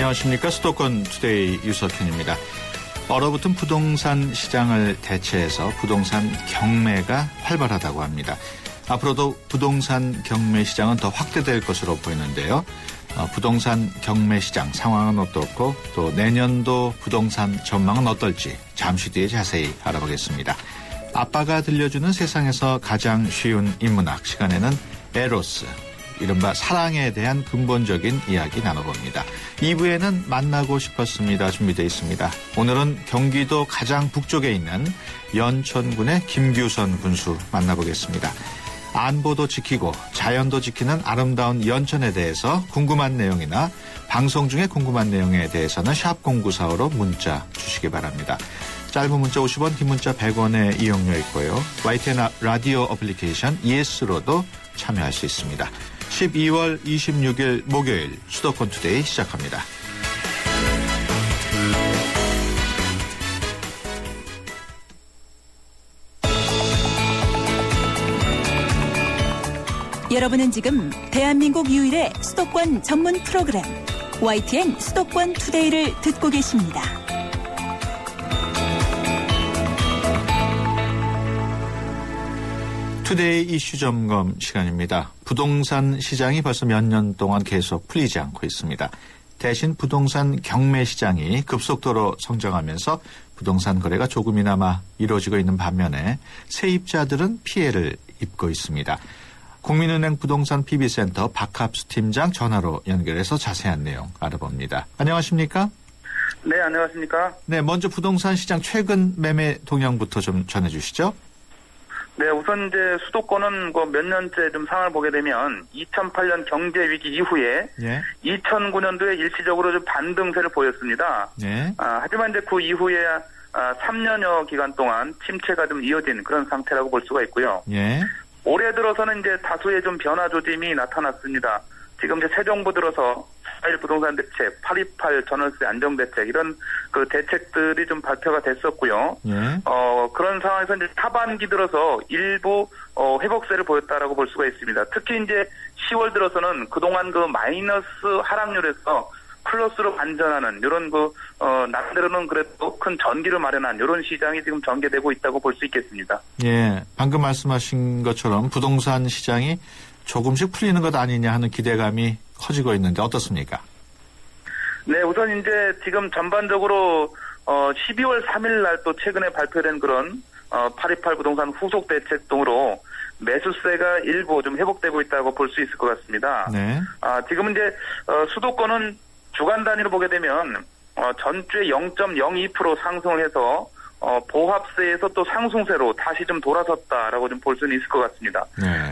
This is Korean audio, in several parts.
안녕하십니까. 수도권 투데이 유석현입니다. 얼어붙은 부동산 시장을 대체해서 부동산 경매가 활발하다고 합니다. 앞으로도 부동산 경매 시장은 더 확대될 것으로 보이는데요. 부동산 경매 시장 상황은 어떻고 또 내년도 부동산 전망은 어떨지 잠시 뒤에 자세히 알아보겠습니다. 아빠가 들려주는 세상에서 가장 쉬운 인문학 시간에는 에로스, 이른바 사랑에 대한 근본적인 이야기 나눠봅니다. 2부에는 만나고 싶었습니다. 준비되어 있습니다. 오늘은 경기도 가장 북쪽에 있는 연천군의 김규선 군수 만나보겠습니다. 안보도 지키고 자연도 지키는 아름다운 연천에 대해서 궁금한 내용이나 방송 중에 궁금한 내용에 대해서는 샵0945로 문자 주시기 바랍니다. 짧은 문자 50원, 긴 문자 100원의 이용료 있고요. YTN 라디오 어플리케이션 ES로도 참여할 수 있습니다. 12월 26일 목요일 수도권 투데이 시작합니다. 여러분은 지금 대한민국 유일의 수도권 전문 프로그램 YTN 수도권 투데이를 듣고 계십니다. 투데이 이슈 점검 시간입니다. 부동산 시장이 벌써 몇 년 동안 계속 풀리지 않고 있습니다. 대신 부동산 경매 시장이 급속도로 성장하면서 부동산 거래가 조금이나마 이루어지고 있는 반면에 세입자들은 피해를 입고 있습니다. 국민은행 부동산 PB센터 박합수 팀장 전화로 연결해서 자세한 내용 알아봅니다. 안녕하십니까? 네, 안녕하십니까? 네, 먼저 부동산 시장 최근 매매 동향부터 좀 전해주시죠. 네, 우선 이제 수도권은 몇 년째 좀 상황을 보게 되면 2008년 경제 위기 이후에 2009년도에 일시적으로 좀 반등세를 보였습니다. 하지만 이제 그 이후에 3년여 기간 동안 침체가 좀 이어진 그런 상태라고 볼 수가 있고요. 올해 들어서는 이제 다수의 좀 변화 조짐이 나타났습니다. 지금 이제 새 정부 들어서 4.1 부동산 대책, 8.28 전월세 안정 대책 이런 그 대책들이 좀 발표가 됐었고요. 그런 상황에서 이제 하반기 들어서 일부 회복세를 보였다라고 볼 수가 있습니다. 특히 이제 10월 들어서는 그동안 그 마이너스 하락률에서 플러스로 반전하는 이런 나름대로는 그래도 큰 전기를 마련한 이런 시장이 지금 전개되고 있다고 볼 수 있겠습니다. 예, 방금 말씀하신 것처럼 부동산 시장이 조금씩 풀리는 것 아니냐 하는 기대감이 커지고 있는데 어떻습니까? 네, 우선 이제 지금 전반적으로 12월 3일 날 또 최근에 발표된 그런 8.28 부동산 후속 대책 등으로 매수세가 일부 좀 회복되고 있다고 볼 수 있을 것 같습니다. 지금 이제 수도권은 주간 단위로 보게 되면 전주에 0.02% 상승을 해서 보합세에서 또 상승세로 다시 좀 돌아섰다라고 좀 볼 수는 있을 것 같습니다.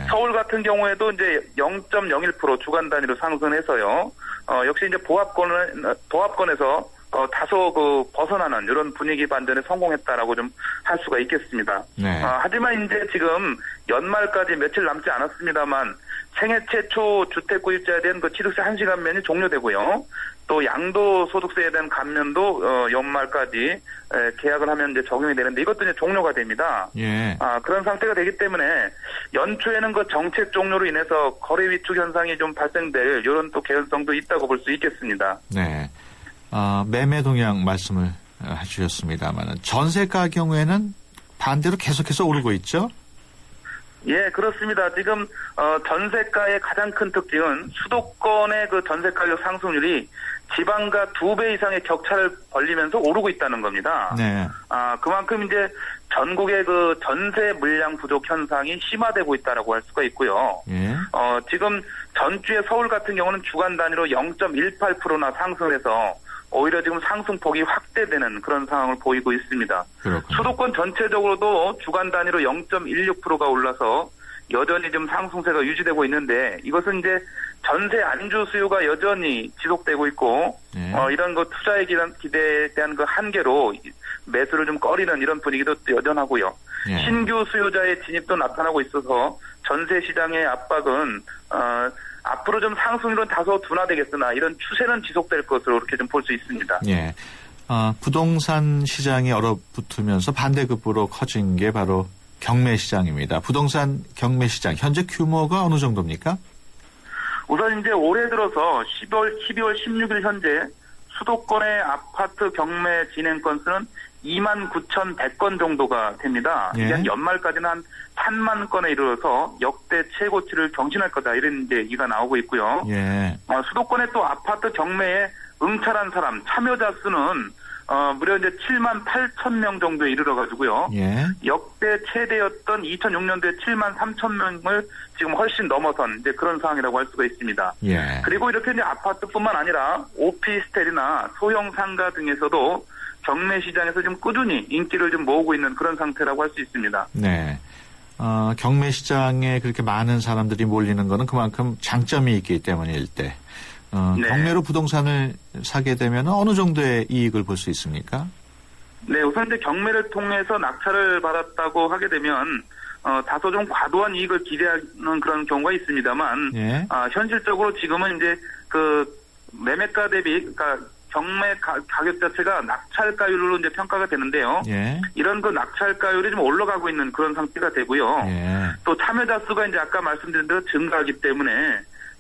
서울 같은 경우에도 이제 0.01% 주간 단위로 상승해서요. 역시 이제 보합권에서 다소 벗어나는 이런 분위기 반전에 성공했다라고 좀 할 수가 있겠습니다. 하지만 이제 지금 연말까지 며칠 남지 않았습니다만 생애 최초 주택 구입자에 대한 그 취득세 한시간면이 종료되고요. 또 양도소득세에 대한 감면도 연말까지 계약을 하면 이제 적용이 되는데 이것도 이제 종료가 됩니다. 그런 상태가 되기 때문에 연초에는 그 정책 종료로 인해서 거래 위축 현상이 좀 발생될 이런 또 개연성도 있다고 볼 수 있겠습니다. 네, 매매 동향 말씀을 해주셨습니다만 전세가 경우에는 반대로 계속해서 오르고 있죠? 예, 그렇습니다. 지금 전세가의 가장 큰 특징은 수도권의 그 전세 가격 상승률이 지방과 2배 이상의 격차를 벌리면서 오르고 있다는 겁니다. 그만큼 이제 전국의 그 전세 물량 부족 현상이 심화되고 있다라고 할 수가 있고요. 지금 전주의 서울 같은 경우는 주간 단위로 0.18%나 상승해서 오히려 지금 상승폭이 확대되는 그런 상황을 보이고 있습니다. 수도권 전체적으로도 주간 단위로 0.16%가 올라서 여전히 좀 상승세가 유지되고 있는데 이것은 이제 전세 안주 수요가 여전히 지속되고 있고 이런 그 투자의 기대에 대한 그 한계로 매수를 좀 꺼리는 이런 분위기도 여전하고요. 신규 수요자의 진입도 나타나고 있어서 전세 시장의 압박은 앞으로 좀 상승률은 다소 둔화되겠으나 이런 추세는 지속될 것으로 이렇게 좀 볼 수 있습니다. 부동산 시장이 얼어붙으면서 반대급부로 커진 게 바로 경매 시장입니다. 부동산 경매 시장 현재 규모가 어느 정도입니까? 우선 이제 올해 들어서 12월 16일 현재 수도권의 아파트 경매 진행 건수는 29,100건 정도가 됩니다. 예. 이게 한 연말까지는 한 3만 건에 이르러서 역대 최고치를 경신할 거다 이런 이제 얘기가 나오고 있고요. 예. 수도권의 또 아파트 경매에 응찰한 사람 참여자 수는 무려 이제 7만 8천 명 정도에 이르러가지고요. 예. 역대 최대였던 2006년도에 7만 3천 명을 지금 훨씬 넘어선 이제 그런 상황이라고 할 수가 있습니다. 예. 그리고 이렇게 이제 아파트뿐만 아니라 오피스텔이나 소형 상가 등에서도 경매 시장에서 지금 꾸준히 인기를 좀 모으고 있는 그런 상태라고 할 수 있습니다. 네. 경매 시장에 그렇게 많은 사람들이 몰리는 거는 그만큼 장점이 있기 때문일 때. 네. 경매로 부동산을 사게 되면 어느 정도의 이익을 볼 수 있습니까? 네, 우선 이제 경매를 통해서 낙찰을 받았다고 하게 되면 다소 좀 과도한 이익을 기대하는 그런 경우가 있습니다만 예. 현실적으로 지금은 이제 그 매매가 대비 그러니까 경매 가격 자체가 낙찰가율로 이제 평가가 되는데요. 예. 이런 그 낙찰가율이 좀 올라가고 있는 그런 상태가 되고요. 예. 또 참여자 수가 이제 아까 말씀드린 대로 증가하기 때문에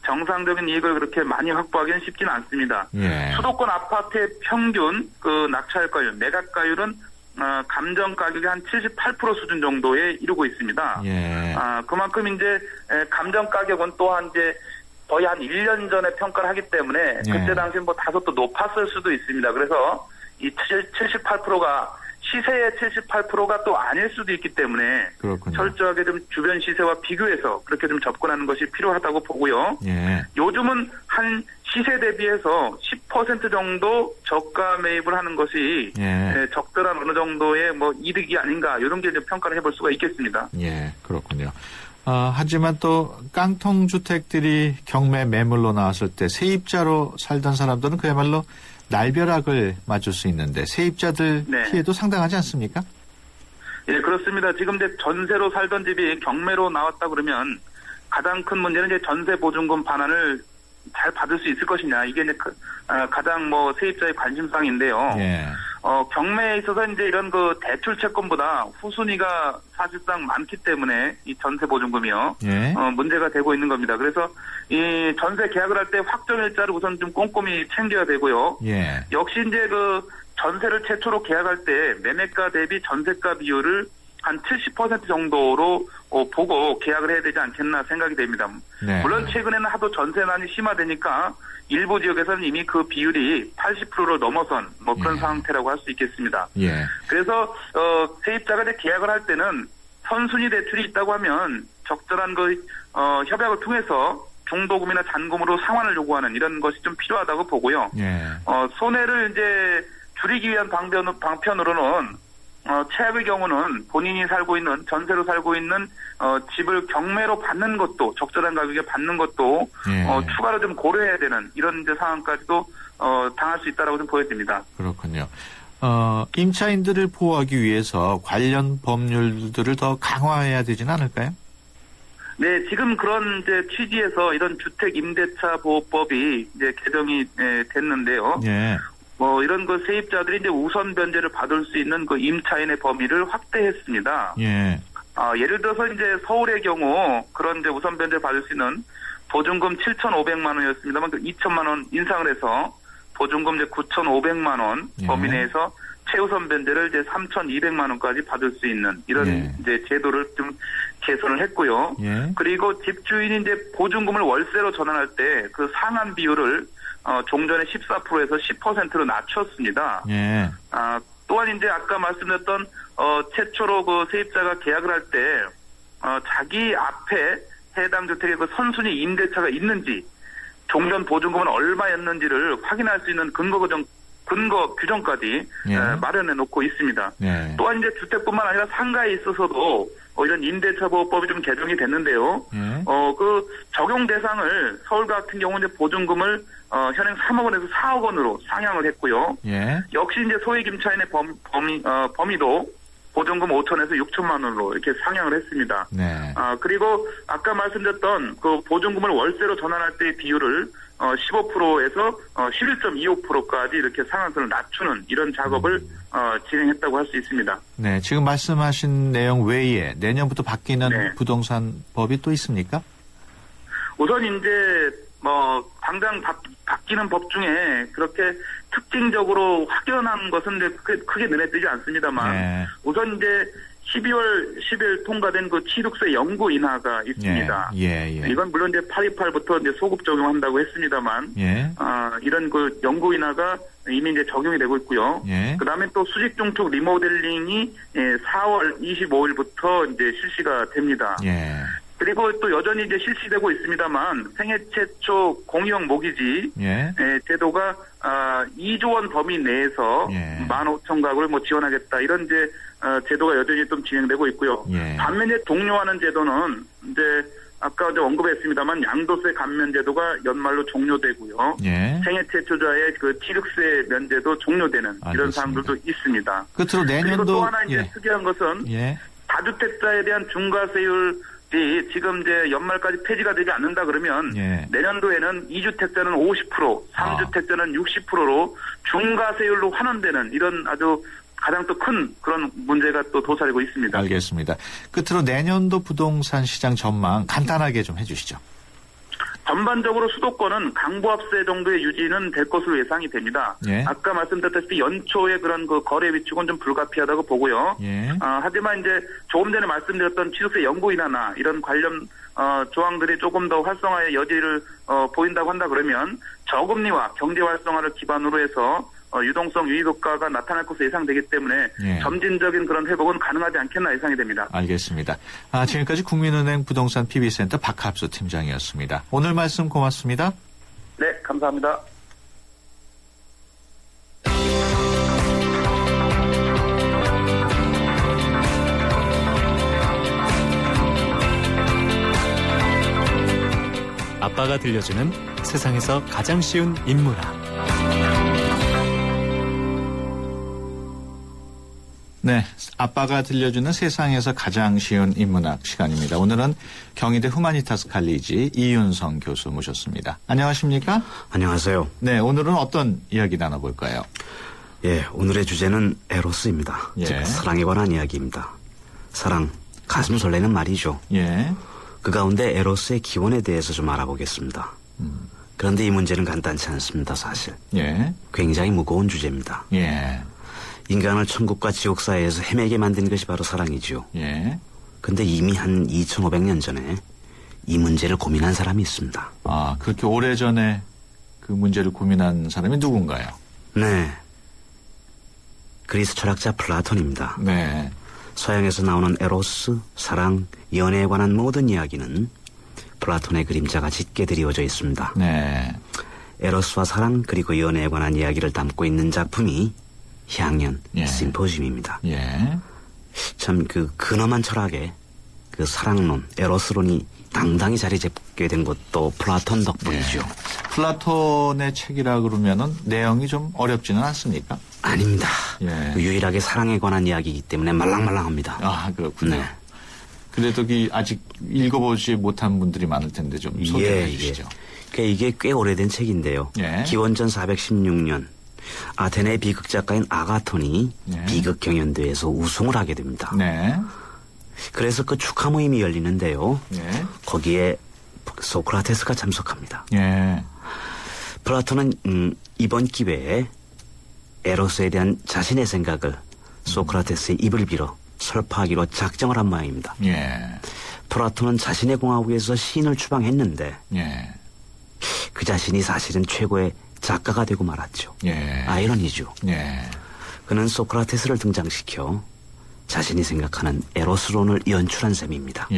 정상적인 이익을 그렇게 많이 확보하기는 쉽지는 않습니다. 예. 수도권 아파트의 평균 그 낙찰가율, 매각가율은 감정 가격의 한 78% 수준 정도에 이르고 있습니다. 예. 그만큼 이제 감정 가격은 또한 이제 거의 한 1년 전에 평가를 하기 때문에 예. 그때 당시 뭐 다소 또 높았을 수도 있습니다. 그래서 이 78%가 시세의 78%가 또 아닐 수도 있기 때문에 그렇군요. 철저하게 좀 주변 시세와 비교해서 그렇게 좀 접근하는 것이 필요하다고 보고요. 예. 요즘은 한 시세 대비해서 10% 정도 저가 매입을 하는 것이 예. 적절한 어느 정도의 뭐 이득이 아닌가 이런 게 이제 평가를 해볼 수가 있겠습니다. 예. 그렇군요. 하지만 또 깡통 주택들이 경매 매물로 나왔을 때 세입자로 살던 사람들은 그야말로 날벼락을 맞을 수 있는데 세입자들 네. 피해도 상당하지 않습니까? 예, 그렇습니다. 지금 이제 전세로 살던 집이 경매로 나왔다 그러면 가장 큰 문제는 이제 전세 보증금 반환을 잘 받을 수 있을 것이냐. 이게 이제 가장 뭐 세입자의 관심사인데요. 예. 경매에 있어서 이제 이런 그 대출 채권보다 후순위가 사실상 많기 때문에 이 전세 보증금이요. 예. 문제가 되고 있는 겁니다. 그래서 이 전세 계약을 할 때 확정일자를 우선 좀 꼼꼼히 챙겨야 되고요. 예. 역시 이제 그 전세를 최초로 계약할 때 매매가 대비 전세가 비율을 한 70% 정도로 보고 계약을 해야 되지 않겠나 생각이 됩니다. 네. 물론 최근에는 하도 전세난이 심화되니까 일부 지역에서는 이미 그 비율이 80%를 넘어선 뭐 그런 예. 상태라고 할 수 있겠습니다. 예. 그래서 세입자가 이제 계약을 할 때는 선순위 대출이 있다고 하면 적절한 그 협약을 통해서 중도금이나 잔금으로 상환을 요구하는 이런 것이 좀 필요하다고 보고요. 예. 손해를 이제 줄이기 위한 방편으로는 최악의 경우는 본인이 살고 있는 전세로 살고 있는 집을 경매로 받는 것도 적절한 가격에 받는 것도 예. 추가로 좀 고려해야 되는 이런 이제 상황까지도 당할 수 있다라고 좀 보여집니다. 그렇군요. 임차인들을 보호하기 위해서 관련 법률들을 더 강화해야 되지는 않을까요? 네, 지금 그런 이제 취지에서 이런 주택 임대차 보호법이 이제 개정이 됐는데요. 예. 이런 그 세입자들이 이제 우선 변제를 받을 수 있는 그 임차인의 범위를 확대했습니다. 예. 예를 들어서 이제 서울의 경우 그런 이제 우선 변제를 받을 수 있는 보증금 7,500만 원이었습니다만 그 2천만 원 인상을 해서 보증금 이제 9,500만 원 예. 범위 내에서 최우선 변제를 이제 3,200만 원까지 받을 수 있는 이런 예. 이제 제도를 좀 개선을 했고요. 예. 그리고 집주인이 이제 보증금을 월세로 전환할 때 그 상한 비율을 종전에 14%에서 10%로 낮췄습니다. 예. 또한 이제 아까 말씀드렸던 최초로 그 세입자가 계약을 할 때 자기 앞에 해당 주택의 그 선순위 임대차가 있는지 종전 보증금은 얼마였는지를 확인할 수 있는 근거 규정까지 예. 마련해 놓고 있습니다. 예. 또한 이제 주택뿐만 아니라 상가에 있어서도 이런 임대차 보호법이 좀 개정이 됐는데요. 예. 그 적용 대상을 서울 같은 경우 이제 보증금을 현행 3억 원에서 4억 원으로 상향을 했고요. 예. 역시 이제 소액 임차인의 범위도 보증금 5천에서 6천만 원으로 이렇게 상향을 했습니다. 네. 그리고 아까 말씀드렸던 그 보증금을 월세로 전환할 때의 비율을 15%에서 11.25%까지 이렇게 상한선을 낮추는 이런 작업을 진행했다고 할 수 있습니다. 네. 지금 말씀하신 내용 외에 내년부터 바뀌는 네. 부동산 법이 또 있습니까? 우선 이제 당장 바뀌는 법 중에 그렇게 특징적으로 확연한 것은 이제 크게 눈에 띄지 않습니다만 네. 우선 이제 12월 10일 통과된 그 취득세 연구 인하가 있습니다. 이건 물론 이제 8.28부터 이제 소급 적용한다고 했습니다만, 이런 그 연구 인하가 이미 이제 적용이 되고 있고요. 그 다음에 또 수직 중축 리모델링이 4월 25일부터 이제 실시가 됩니다. 그리고 또 여전히 이제 실시되고 있습니다만 생애 최초 공유형 모기지 제도가 2조 원 범위 내에서 15,000가구를 뭐 지원하겠다 이런 이제 제도가 여전히 좀 진행되고 있고요. 반면에 동료하는 제도는 이제 아까 이제 언급했습니다만 양도세 감면 제도가 연말로 종료되고요. 생애 최초자의 그 취득세 면제도 종료되는 알겠습니다. 이런 사항들도 있습니다. 끝으로 내년도 그리고 또 하나 이제 특이한 것은 다주택자에 대한 중과세율 지금 이제 연말까지 폐지가 되지 않는다 그러면 내년도에는 2주택자는 50%, 3주택자는 60%로 중과세율로 환원되는 이런 아주 가장 또 큰 그런 문제가 또 도사리고 있습니다. 알겠습니다. 끝으로 내년도 부동산 시장 전망 간단하게 좀 해주시죠. 전반적으로 수도권은 강보합세 정도의 유지는 될 것으로 예상이 됩니다. 아까 말씀드렸다시피 연초에 그런 그 거래 위축은 좀 불가피하다고 보고요. 하지만 이제 조금 전에 말씀드렸던 취득세 연구 인하나 이런 관련 조항들이 조금 더 활성화의 여지를 보인다고 한다 그러면 저금리와 경제 활성화를 기반으로 해서 유동성 유입 효과가 나타날 것으로 예상되기 때문에 점진적인 그런 회복은 가능하지 않겠나 예상이 됩니다. 알겠습니다. 지금까지 국민은행 부동산 PB센터 박합수 팀장이었습니다. 오늘 말씀 고맙습니다. 네, 감사합니다. 아빠가 들려주는 세상에서 가장 쉬운 인문학. 네, 아빠가 들려주는 세상에서 가장 쉬운 인문학 시간입니다. 오늘은 경희대 후마니타스 칼리지 이윤성 교수 모셨습니다. 안녕하십니까? 안녕하세요. 네, 오늘은 어떤 이야기 나눠볼까요? 오늘의 주제는 에로스입니다. 즉 사랑에 관한 이야기입니다. 사랑, 가슴 설레는 말이죠. 그 가운데 에로스의 기원에 대해서 좀 알아보겠습니다. 그런데 이 문제는 간단치 않습니다, 사실. 굉장히 무거운 주제입니다. 인간을 천국과 지옥 사이에서 헤매게 만든 것이 바로 사랑이죠. 근데 이미 한 2500년 전에 이 문제를 고민한 사람이 있습니다. 그렇게 오래전에 그 문제를 고민한 사람이 누군가요? 네. 그리스 철학자 플라톤입니다. 네. 서양에서 나오는 에로스, 사랑, 연애에 관한 모든 이야기는 플라톤의 그림자가 짙게 드리워져 있습니다. 에로스와 사랑 그리고 연애에 관한 이야기를 담고 있는 작품이 향연 심포지움입니다. 참 그 근엄한 철학의 그 사랑론, 에로스론이 당당히 자리 잡게 된 것도 플라톤 덕분이죠. 플라톤의 책이라 그러면은 내용이 좀 어렵지는 않습니까? 아닙니다. 유일하게 사랑에 관한 이야기이기 때문에 말랑말랑합니다. 그렇군요. 그래도 아직 읽어보지 못한 분들이 많을 텐데 좀 소개해 주시죠. 이게 꽤 오래된 책인데요. 기원전 416년 아테네 비극 작가인 아가톤이 비극 경연대회에서 우승을 하게 됩니다. 그래서 그 축하 모임이 열리는데요. 거기에 소크라테스가 참석합니다. 플라톤은 이번 기회에 에로스에 대한 자신의 생각을 소크라테스의 입을 빌어 설파하기로 작정을 한 모양입니다. 플라톤은 자신의 공화국에서 시인을 추방했는데 그 자신이 사실은 최고의 작가가 되고 말았죠. 아이러니죠. 그는 소크라테스를 등장시켜 자신이 생각하는 에로스론을 연출한 셈입니다.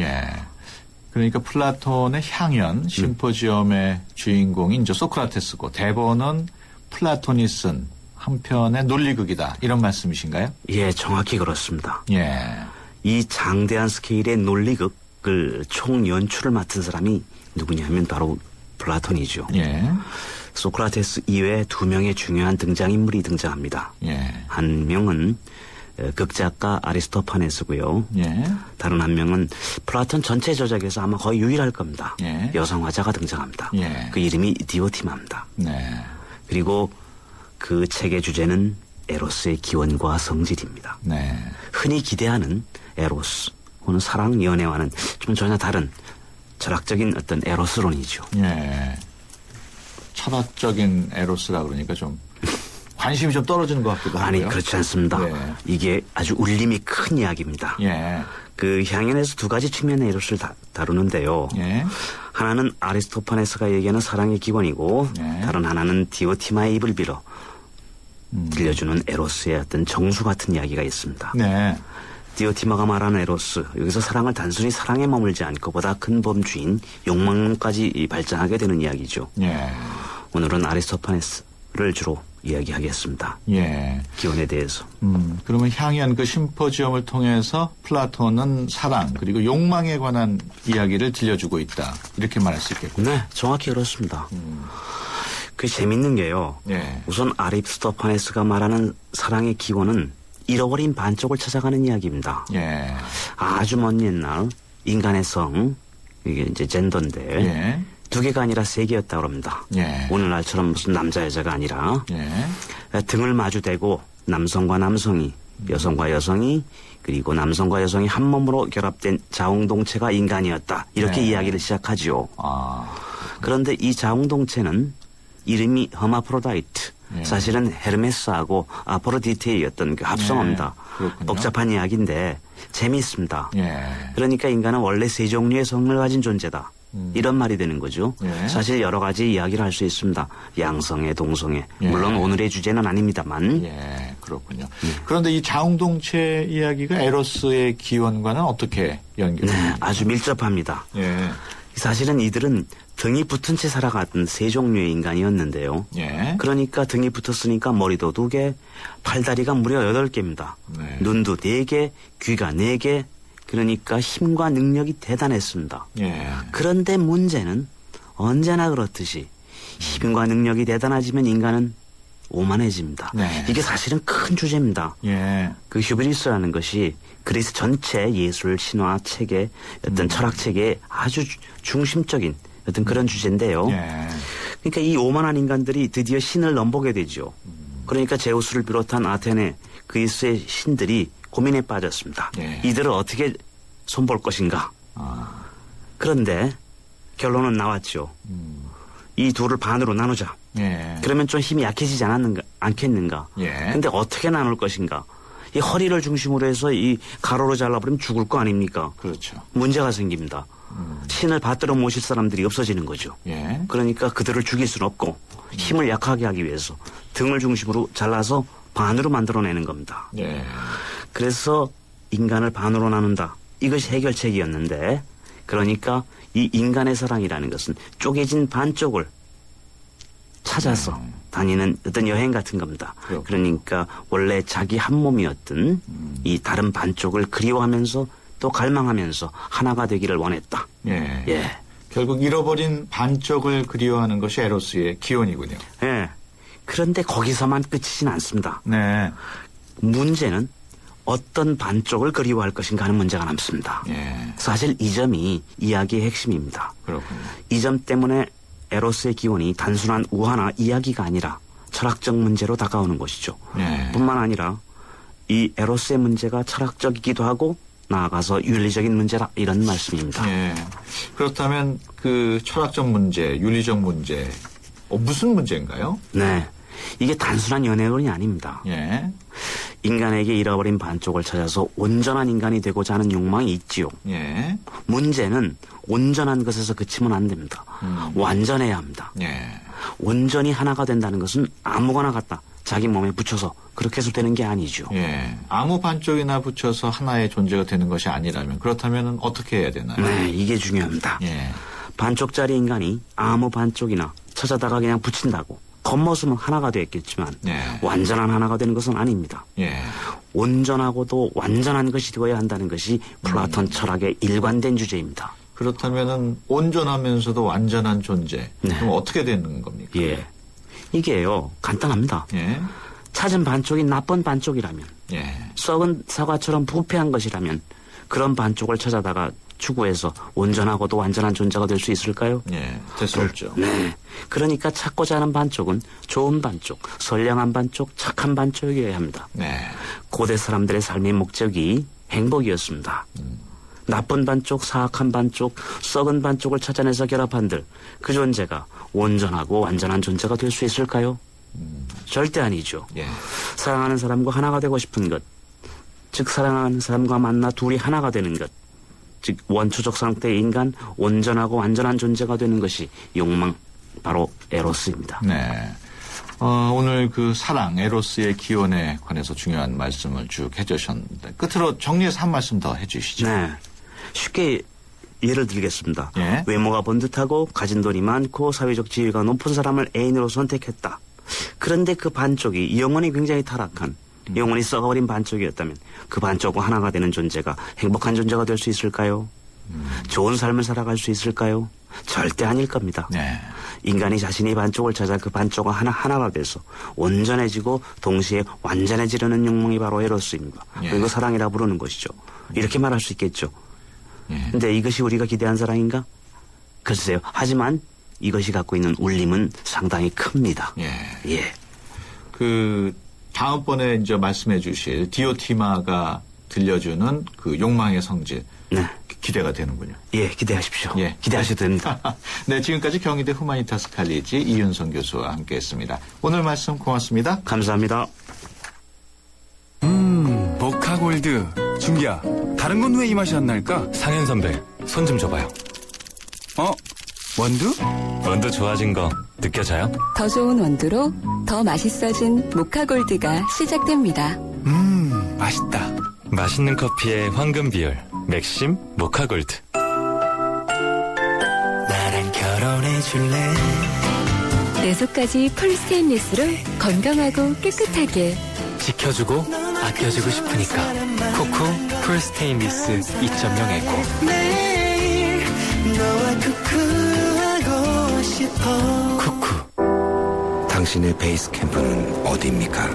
그러니까 플라톤의 향연 심포지엄의 주인공이 이제 소크라테스고 대본은 플라톤이 쓴 한 편의 논리극이다. 이런 말씀이신가요? 정확히 그렇습니다. 이 장대한 스케일의 논리극을 총 연출을 맡은 사람이 누구냐면 바로 플라톤이죠. 소크라테스 이외에 2명의 중요한 등장인물이 등장합니다. 한 명은 극작가 아리스토파네스고요. 다른 한 명은 플라톤 전체 저작에서 아마 거의 유일할 겁니다. 여성 화자가 등장합니다. 그 이름이 디오티마입니다. 그리고 그 책의 주제는 에로스의 기원과 성질입니다. 흔히 기대하는 에로스 혹은 사랑, 연애와는 좀 전혀 다른 철학적인 어떤 에로스론이죠. 철학적인 에로스라 그러니까 좀 관심이 좀 떨어지는 것 같기도 하고요. 아니 그렇지 않습니다. 예. 이게 아주 울림이 큰 이야기입니다. 예. 그 향연에서 두 가지 측면의 에로스를 다루는데요. 예. 하나는 아리스토파네스가 얘기하는 사랑의 기원이고 예. 다른 하나는 디오티마의 입을 빌어 들려주는 에로스의 어떤 정수 같은 이야기가 있습니다. 네. 디오티마가 말하는 에로스, 여기서 사랑을 단순히 사랑에 머물지 않고 보다 큰 범주인 욕망론까지 발전하게 되는 이야기죠. 예. 오늘은 아리스토파네스를 주로 이야기하겠습니다. 예. 기원에 대해서. 그러면 향연 그 심포지엄을 통해서 플라톤은 사랑 그리고 욕망에 관한 이야기를 들려주고 있다. 이렇게 말할 수 있겠군요. 네, 정확히 그렇습니다. 그 재밌는 게요. 예. 우선 아리스토파네스가 말하는 사랑의 기원은 잃어버린 반쪽을 찾아가는 이야기입니다. 예. 아주 먼 옛날 인간의 성, 이게 이제 젠더인데 예. 두 개가 아니라 세 개였다고 합니다. 예. 오늘날처럼 무슨 남자 여자가 아니라 예. 등을 마주대고 남성과 남성이 여성과 여성이 그리고 남성과 여성이 한 몸으로 결합된 자웅동체가 인간이었다. 이렇게 네. 이야기를 시작하지요. 아. 그런데 이 자웅동체는 이름이 허마프로다이트. 예. 사실은 헤르메스하고 아포로디테이였던 그 합성어입니다. 그렇군요. 복잡한 이야기인데 재미있습니다. 예. 그러니까 인간은 원래 세 종류의 성을 가진 존재다. 이런 말이 되는 거죠. 예. 사실 여러 가지 이야기를 할 수 있습니다. 양성애, 동성애. 예. 물론 오늘의 주제는 아닙니다만. 예, 그렇군요. 그런데 이 자웅동체 이야기가 에로스의 기원과는 어떻게 연결이 네, 됩니까? 아주 밀접합니다. 예. 사실은 이들은 등이 붙은 채 살아갔던 세 종류의 인간이었는데요. 예. 그러니까 등이 붙었으니까 머리도 2개, 팔다리가 무려 8개입니다. 네. 눈도 4개, 귀가 4개. 그러니까 힘과 능력이 대단했습니다. 예. 그런데 문제는 언제나 그렇듯이 힘과 능력이 대단해지면 인간은 오만해집니다. 네. 이게 사실은 큰 주제입니다. 예. 그 휴브리스라는 것이 그리스 전체 예술, 신화, 체계, 어떤 철학 체계의 아주 중심적인 어떤 그런 주제인데요. 예. 그러니까 이 오만한 인간들이 드디어 신을 넘보게 되죠. 그러니까 제우스를 비롯한 아테네, 그리스의 신들이 고민에 빠졌습니다. 예. 이들을 어떻게 손볼 것인가. 아. 그런데 결론은 나왔죠. 이 둘을 반으로 나누자. 예. 그러면 좀 힘이 약해지지 않겠는가. 예. 근데 어떻게 나눌 것인가. 이 허리를 중심으로 해서 이 가로로 잘라버리면 죽을 거 아닙니까? 그렇죠. 문제가 생깁니다. 신을 받들어 모실 사람들이 없어지는 거죠. 예. 그러니까 그들을 죽일 수는 없고 힘을 약하게 하기 위해서 등을 중심으로 잘라서 반으로 만들어내는 겁니다. 예. 그래서 인간을 반으로 나눈다. 이것이 해결책이었는데 그러니까 이 인간의 사랑이라는 것은 쪼개진 반쪽을 찾아서 다니는 어떤 여행 같은 겁니다. 그렇군요. 그러니까 원래 자기 한 몸이었던 이 다른 반쪽을 그리워하면서 또 갈망하면서 하나가 되기를 원했다. 예. 예. 결국 잃어버린 반쪽을 그리워하는 것이 에로스의 기원이군요. 예. 그런데 거기서만 끝이진 않습니다. 네. 문제는 어떤 반쪽을 그리워할 것인가 하는 문제가 남습니다. 예. 사실 이 점이 이야기의 핵심입니다. 그렇군요. 이 점 때문에 에로스의 기원이 단순한 우화나 이야기가 아니라 철학적 문제로 다가오는 것이죠. 예. 뿐만 아니라 이 에로스의 문제가 철학적이기도 하고 나아가서 윤리적인 문제다 이런 말씀입니다. 예. 그렇다면 그 철학적 문제, 윤리적 문제, 무슨 문제인가요? 네. 이게 단순한 연애론이 아닙니다. 예. 인간에게 잃어버린 반쪽을 찾아서 온전한 인간이 되고자 하는 욕망이 있지요. 예. 문제는 온전한 것에서 그치면 안 됩니다. 완전해야 합니다. 예. 온전히 하나가 된다는 것은 아무거나 갖다 자기 몸에 붙여서 그렇게 해서 되는 게 아니죠. 예. 아무 반쪽이나 붙여서 하나의 존재가 되는 것이 아니라면 그렇다면 어떻게 해야 되나요? 네, 이게 중요합니다. 예. 반쪽짜리 인간이 아무 반쪽이나 찾아다가 그냥 붙인다고 겉모습은 하나가 되었겠지만 예. 완전한 하나가 되는 것은 아닙니다. 예. 온전하고도 완전한 것이 되어야 한다는 것이 플라톤 철학의 일관된 주제입니다. 그렇다면은 온전하면서도 완전한 존재. 네. 그럼 어떻게 되는 겁니까? 예. 이게요, 간단합니다. 예. 찾은 반쪽이 나쁜 반쪽이라면, 예. 썩은 사과처럼 부패한 것이라면, 그런 반쪽을 찾아다가 추구해서 온전하고도 완전한 존재가 될 수 있을까요? 예. 될 수 없죠. 네. 그러니까 찾고자 하는 반쪽은 좋은 반쪽, 선량한 반쪽, 착한 반쪽이어야 합니다. 네. 고대 사람들의 삶의 목적이 행복이었습니다. 나쁜 반쪽, 사악한 반쪽, 썩은 반쪽을 찾아내서 결합한들 그 존재가 온전하고 완전한 존재가 될 수 있을까요? 절대 아니죠. 예. 사랑하는 사람과 하나가 되고 싶은 것, 즉 사랑하는 사람과 만나 둘이 하나가 되는 것, 즉 원초적 상태의 인간, 온전하고 완전한 존재가 되는 것이 욕망, 바로 에로스입니다. 네. 오늘 그 사랑, 에로스의 기원에 관해서 중요한 말씀을 쭉 해주셨는데 끝으로 정리해서 한 말씀 더 해주시죠. 네. 쉽게 예를 들겠습니다. 예. 외모가 번듯하고 가진 돈이 많고 사회적 지위가 높은 사람을 애인으로 선택했다. 그런데 그 반쪽이 영혼이 굉장히 타락한, 영혼이 썩어버린 반쪽이었다면 그 반쪽과 하나가 되는 존재가 행복한 존재가 될 수 있을까요? 좋은 삶을 살아갈 수 있을까요? 절대 아닐 겁니다. 네. 인간이 자신의 반쪽을 찾아 그 반쪽과 하나가 돼서 온전해지고 동시에 완전해지려는 욕망이 바로 에로스입니다. 예. 그리고 사랑이라 부르는 것이죠. 이렇게 말할 수 있겠죠. 예. 근데 이것이 우리가 기대한 사랑인가? 글쎄요. 하지만 이것이 갖고 있는 울림은 상당히 큽니다. 예. 예. 그 다음번에 이제 말씀해 주실 디오티마가 들려주는 그 욕망의 성질. 네. 기대가 되는군요. 예, 기대하십시오. 예. 기대하셔도 됩니다. 네, 지금까지 경희대 후마니타스 칼리지 이윤성 교수와 함께했습니다. 오늘 말씀 고맙습니다. 감사합니다. 모카골드. 준기야, 다른 건 왜 이 맛이 안 날까? 상현 선배, 손 좀 줘봐요. 원두? 원두 좋아진 거 느껴져요? 더 좋은 원두로 더 맛있어진 모카골드가 시작됩니다. 맛있다. 맛있는 커피의 황금 비율, 맥심 모카골드. 나랑 결혼해줄래? 내 속까지 풀 스테인리스로 건강하고 깨끗하게. 지켜주고 아껴주고 싶으니까 코쿠 풀 스테인리스 2.0 에코. 매일 너와 쿠쿠하고 싶어. 쿠쿠. 당신의 베이스 캠프는 어디입니까?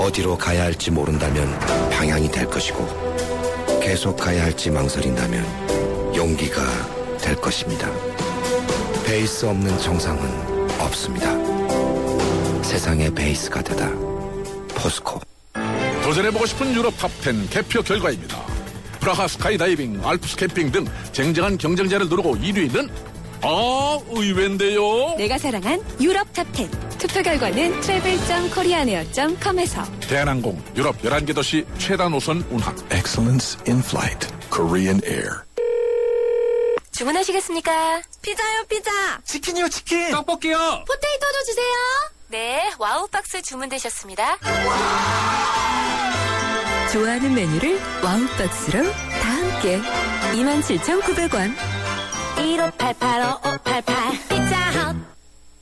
어디로 가야 할지 모른다면 방향이 될 것이고 계속 가야 할지 망설인다면 용기가 될 것입니다. 베이스 없는 정상은 없습니다. 세상의 베이스가 되다. 포스코. 도전해보고 싶은 유럽 탑10 개표 결과입니다. 프라하 스카이다이빙, 알프스 캠핑 등 쟁쟁한 경쟁자를 누르고 1위는 의외인데요. 내가 사랑한 유럽 탑10. 투표 결과는 travel.koreaneer.com에서. 대한항공 유럽 11개 도시 최다 노선 운항. Excellence in flight. Korean Air. 주문하시겠습니까? 피자요, 피자. 치킨이요, 치킨. 떡볶이요. 포테이토도 주세요. 네, 와우 박스 주문되셨습니다. 좋아하는 메뉴를 와우 박스로 다 함께. 27,900원. 1588-5588 피자헛.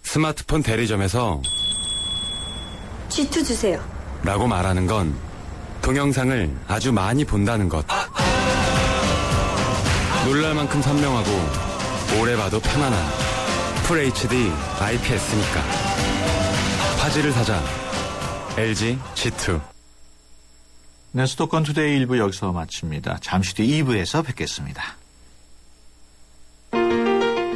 스마트폰 대리점에서 G2 주세요. 라고 말하는 건 동영상을 아주 많이 본다는 것. 놀랄 만큼 선명하고 오래 봐도 편안한 풀 HD IPS니까. 화질을 사자. LG G2. 네, 수도권 투데이 1부 여기서 마칩니다. 잠시 뒤 2부에서 뵙겠습니다.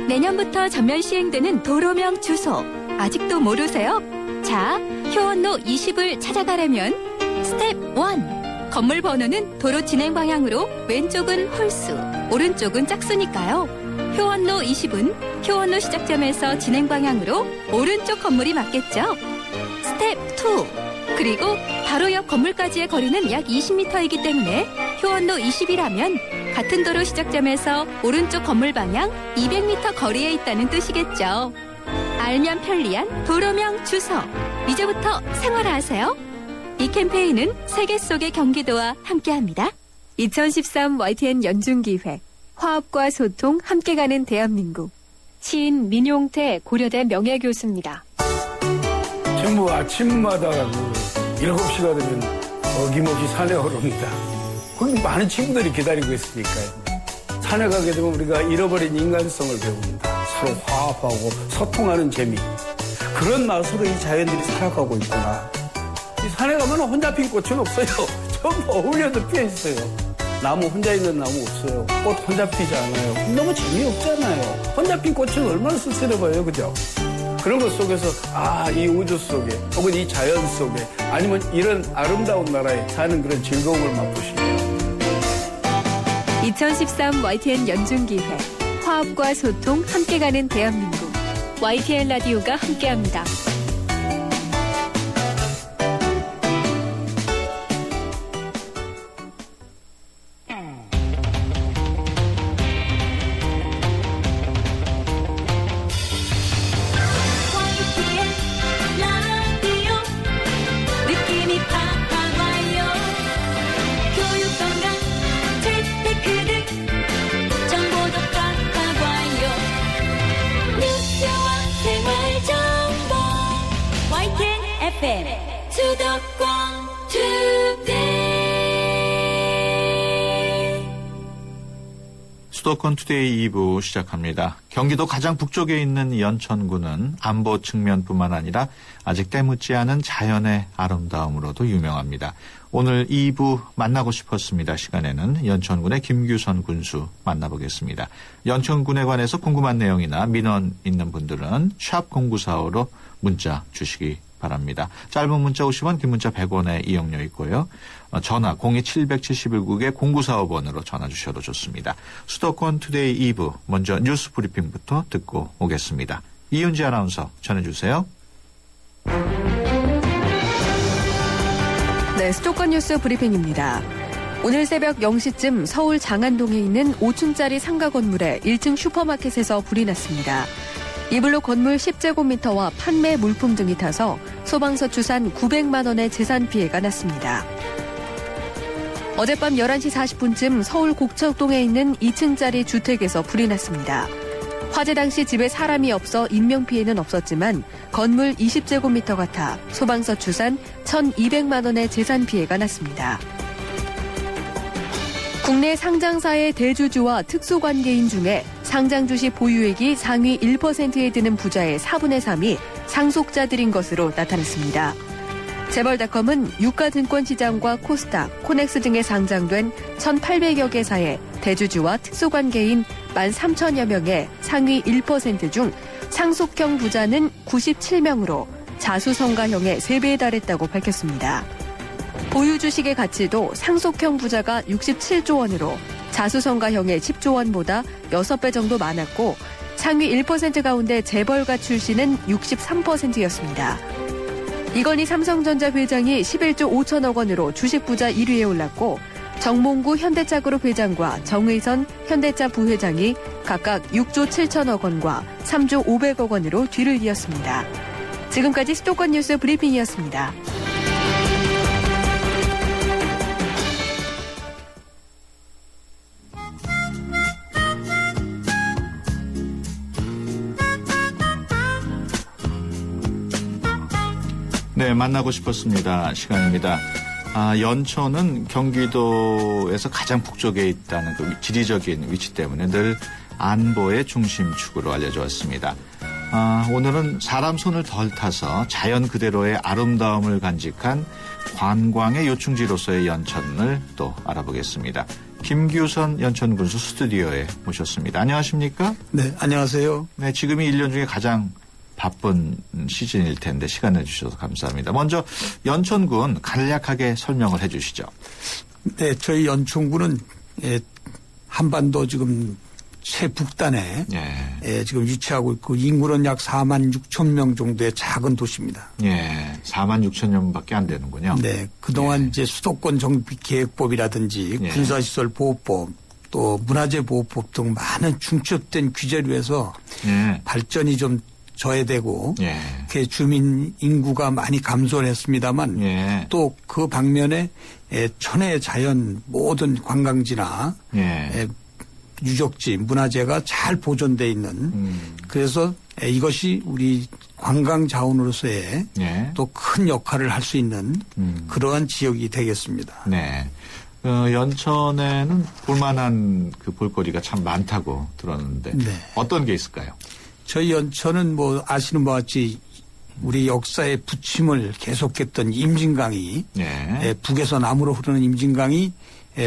내년부터 전면 시행되는 도로명 주소 아직도 모르세요? 자, 효원로 20을 찾아가려면 스텝 1. 건물 번호는 도로 진행 방향으로 왼쪽은 홀수, 오른쪽은 짝수니까요. 효원로 20은 효원로 시작점에서 진행 방향으로 오른쪽 건물이 맞겠죠? 스텝 2. 그리고 바로 옆 건물까지의 거리는 약 20m이기 때문에 효원로 20이라면 같은 도로 시작점에서 오른쪽 건물 방향 200m 거리에 있다는 뜻이겠죠. 알면 편리한 도로명 주소. 이제부터 생활화하세요. 이 캠페인은 세계 속의 경기도와 함께합니다. 2013 YTN 연중기획 화합과 소통 함께 가는 대한민국. 시인 민용태 고려대 명예교수입니다. 전부 아침마다 7시가 되면 어김없이 산에 오릅니다. 거기 많은 친구들이 기다리고 있으니까요. 산에 가게 되면 우리가 잃어버린 인간성을 배웁니다. 서로 화합하고 소통하는 재미. 그런 맛으로 이 자연들이 살아가고 있구나. 이 산에 가면 혼자 핀 꽃은 없어요. 전부 어울려서 피어 있어요. 나무 혼자 있는 나무 없어요. 꽃 혼자 피지 않아요. 너무 재미없잖아요. 혼자 핀 꽃은 얼마나 쓸쓸해 보여요. 그죠? 그런 것 속에서 이 우주 속에 혹은 이 자연 속에 아니면 이런 아름다운 나라에 사는 그런 즐거움을 맛보시죠. 2013 YTN 연중기획 화합과 소통 함께 가는 대한민국. YTN 라디오가 함께합니다. 수도권 수도권 투데이 2부 시작합니다. 경기도 가장 북쪽에 있는 연천군은 안보 측면뿐만 아니라 아직 때묻지 않은 자연의 아름다움으로도 유명합니다. 오늘 2부 만나고 싶었습니다 시간에는 연천군의 김규선 군수 만나보겠습니다. 연천군에 관해서 궁금한 내용이나 민원 있는 분들은 샵 0945로 문자 주시기 바랍니다. 짧은 문자 50원, 긴 문자 100원의 이용료 있고요. 전화 02771국에 0945번으로 전화 주셔도 좋습니다. 수도권 투데이 2부 먼저 뉴스 브리핑부터 듣고 오겠습니다. 이윤지 아나운서 전해주세요. 네, 수도권 뉴스 브리핑입니다. 오늘 새벽 0시쯤 서울 장안동에 있는 5층짜리 상가 건물에 1층 슈퍼마켓에서 불이 났습니다. 이불로 건물 10제곱미터와 판매 물품 등이 타서 소방서 추산 900만 원의 재산 피해가 났습니다. 어젯밤 11시 40분쯤 서울 곡천동에 있는 2층짜리 주택에서 불이 났습니다. 화재 당시 집에 사람이 없어 인명피해는 없었지만 건물 20제곱미터가 타 소방서 추산 1,200만 원의 재산 피해가 났습니다. 국내 상장사의 대주주와 특수관계인 중에 상장 주식 보유액이 상위 1%에 드는 부자의 4분의 3이 상속자들인 것으로 나타났습니다. 재벌닷컴은 유가증권시장과 코스닥, 코넥스 등에 상장된 1,800여 개사의 대주주와 특수관계인 13,000여 명의 상위 1% 중 상속형 부자는 97명으로 자수성가형의 3배에 달했다고 밝혔습니다. 보유 주식의 가치도 상속형 부자가 67조 원으로 자수성가형의 10조 원보다 6배 정도 많았고 상위 1% 가운데 재벌가 출신은 63%였습니다. 이건희 삼성전자 회장이 11조 5천억 원으로 주식 부자 1위에 올랐고 정몽구 현대차그룹 회장과 정의선 현대차 부회장이 각각 6조 7천억 원과 3조 500억 원으로 뒤를 이었습니다. 지금까지 수도권 뉴스 브리핑이었습니다. 네, 만나고 싶었습니다 시간입니다. 연천은 경기도에서 가장 북쪽에 있다는 그 지리적인 위치 때문에 늘 안보의 중심축으로 알려져 왔습니다. 오늘은 사람 손을 덜 타서 자연 그대로의 아름다움을 간직한 관광의 요충지로서의 연천을 또 알아보겠습니다. 김규선 연천군수 스튜디오에 모셨습니다. 안녕하십니까? 네, 안녕하세요. 네, 지금이 1년 중에 가장 바쁜 시즌일 텐데 시간 내주셔서 감사합니다. 먼저 연천군 간략하게 설명을 해 주시죠. 네, 저희 연천군은 한반도 지금 최북단에 지금 위치하고 있고 인구는 약 4만 6천 명 정도의 작은 도시입니다. 예, 4만 6천 명밖에 안 되는군요. 네, 그동안 이제 수도권 정비계획법이라든지 군사시설 보호법 또 문화재 보호법 등 많은 중첩된 규제로 해서 발전이 좀 저해되고 그 주민 인구가 많이 감소를 했습니다만 또 그 방면에 천혜의 자연 모든 관광지나 유적지 문화재가 잘 보존돼 있는 그래서 이것이 우리 관광 자원으로서의 또 큰 역할을 할 수 있는 그러한 지역이 되겠습니다. 네. 연천에는 볼만한 그 볼거리가 참 많다고 들었는데 어떤 게 있을까요? 저희 연천은 뭐 아시는 바와 같이 우리 역사의 부침을 계속했던 임진강이 북에서 남으로 흐르는 임진강이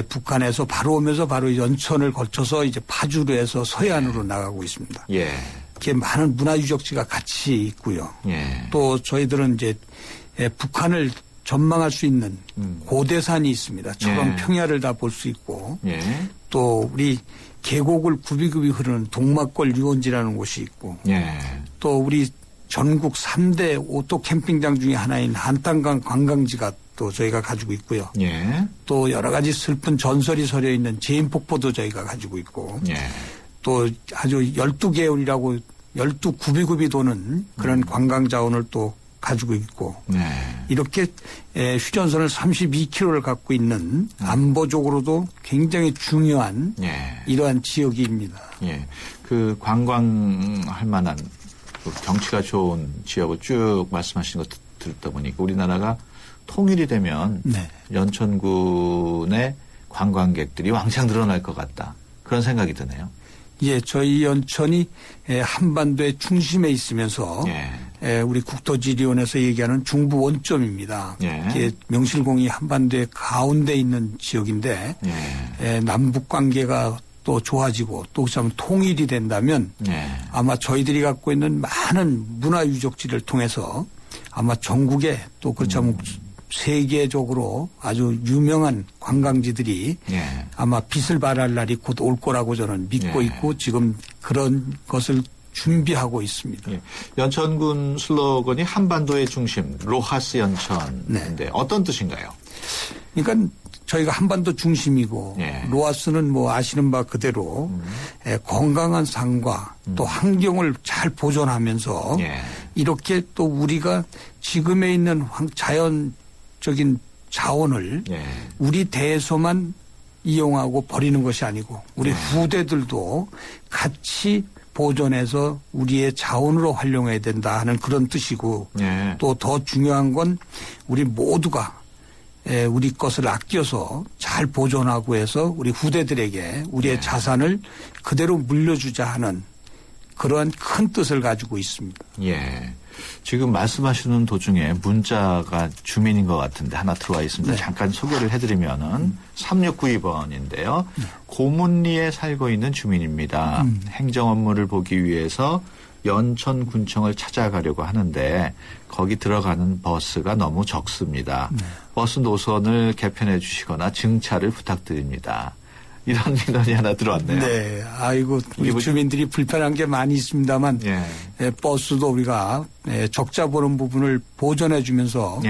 북한에서 바로 오면서 바로 연천을 거쳐서 이제 파주로 해서 서해안으로 나가고 있습니다. 이렇게 많은 문화유적지가 같이 있고요. 또 저희들은 이제 북한을 전망할 수 있는 고대산이 있습니다. 저런 평야를 다 볼 수 있고 또 우리 계곡을 굽이굽이 흐르는 동막골 유원지라는 곳이 있고 또 우리 전국 3대 오토 캠핑장 중에 하나인 한탄강 관광지가 또 저희가 가지고 있고요. 예. 또 여러 가지 슬픈 전설이 서려 있는 제인폭포도 저희가 가지고 있고 예. 또 아주 12개월이라고 12구비구비 도는 그런 관광 자원을 또 가지고 있고 이렇게 휴전선을 32km를 갖고 있는 안보적으로도 굉장히 중요한 이러한 지역입니다. 예. 그 관광할 만한 경치가 좋은 지역을 쭉 말씀하신 거 듣다 보니까 우리나라가 통일이 되면 연천군의 관광객들이 왕창 늘어날 것 같다. 그런 생각이 드네요. 예, 저희 연천이 한반도의 중심에 있으면서 우리 국토지리원에서 얘기하는 중부 원점입니다. 이게 명실공히 한반도의 가운데 있는 지역인데 남북 관계가 또 좋아지고 또 그렇다면 통일이 된다면 아마 저희들이 갖고 있는 많은 문화유적지를 통해서 아마 전국에 또 그렇다면 세계적으로 아주 유명한 관광지들이 아마 빛을 발할 날이 곧 올 거라고 저는 믿고 있고 지금 그런 것을 준비하고 있습니다. 연천군 슬로건이 한반도의 중심, 로하스 연천인데 어떤 뜻인가요? 그러니까 저희가 한반도 중심이고 로하스는 뭐 아시는 바 그대로 건강한 삶과 또 환경을 잘 보존하면서 이렇게 또 우리가 지금에 있는 자연적인 자원을 우리 대에서만 이용하고 버리는 것이 아니고 우리 후대들도 같이 보존해서 우리의 자원으로 활용해야 된다 하는 그런 뜻이고 또 더 중요한 건 우리 모두가 우리 것을 아껴서 잘 보존하고 해서 우리 후대들에게 우리의 자산을 그대로 물려주자 하는 그러한 큰 뜻을 가지고 있습니다. 예. 지금 말씀하시는 도중에 문자가 주민인 것 같은데 하나 들어와 있습니다. 잠깐 소개를 해드리면은 3692번인데요. 고문리에 살고 있는 주민입니다. 행정 업무를 보기 위해서 연천군청을 찾아가려고 하는데 거기 들어가는 버스가 너무 적습니다. 버스 노선을 개편해 주시거나 증차를 부탁드립니다. 이런 민원이 하나 들어왔네요. 네. 아이고, 우리 주민들이 불편한 게 많이 있습니다만, 버스도 우리가 적자 보는 부분을 보전해 주면서,